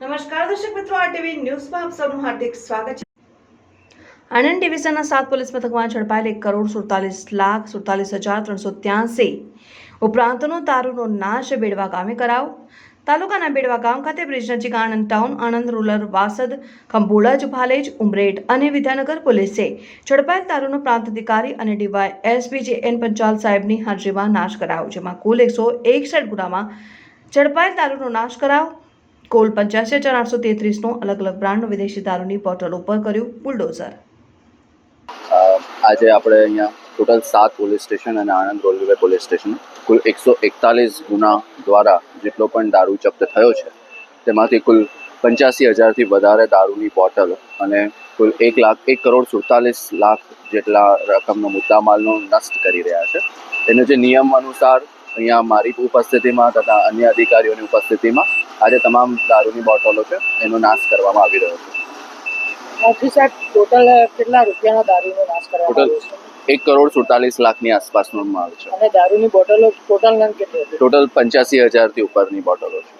નમસ્કાર દર્શક મિત્રો, આરટીવી ન્યૂઝમાં આપ સૌનું હાર્દિક સ્વાગત છે. આણંદ ડિવિઝનના 7 પોલીસ મથકમાં ઝડપાયેલ 1,47,47,383 ઉપરાંતનો દારૂનો નાશ બેડવા ગામે કરાવ. તાલુકાના બેડવા ગામ ખાતે બ્રિજ નજીક આણંદ ટાઉન, આણંદ રૂરલ, વાસદ, ખંભોળજ, ભાલેજ, ઉમરેઠ અને વિદ્યાનગર પોલીસે ઝડપાયેલ દારૂનો પ્રાંત અધિકારી અને ડીવાયએસપી જે.એન. પંચાલ સાહેબની હાજરીમાં નાશ કરાયો, જેમાં કુલ 161 ગુનામાં ઝડપાયેલ દારૂનો નાશ કરાવ. કુલ 85,833નો અલગ અલગ બ્રાન્ડનો વિદેશી દારૂની બોટલ ઉપર કર્યું બુલડોઝર. આજે આપણે અહીંયા ટોટલ 7 પોલીસ સ્ટેશન અને આણંદ રેલવે પોલીસ સ્ટેશન કુલ 141 ગુના દ્વારા જેટલો પણ દારૂ જપ્ત થયો છે, તેમાંથી કુલ 85,000થી વધારે દારૂની બોટલ અને કુલ 1,47,00,000 જેટલા રકમનો મુદ્દામાલનો નષ્ટ કરી રહ્યા છે. એને જે નિયમ અનુસાર અહીંયા મારી ઉપસ્થિતિમાં તથા અન્ય અધિકારીઓની ઉપસ્થિતિમાં આજે તમામ દારૂની બોટલો છે એનો નાશ કરવામાં આવી રહ્યો છે. સાહેબ, ટોટલ કેટલા રૂપિયાનો દારૂનો નાશ કરવામાં આવ્યો છે? 1,47,00,000ની આસપાસનો માલ છે અને દારૂની બોટલો ટોટલ નામ કેટલી હતી? ટોટલ 85,000થી ઉપરની બોટલો છે.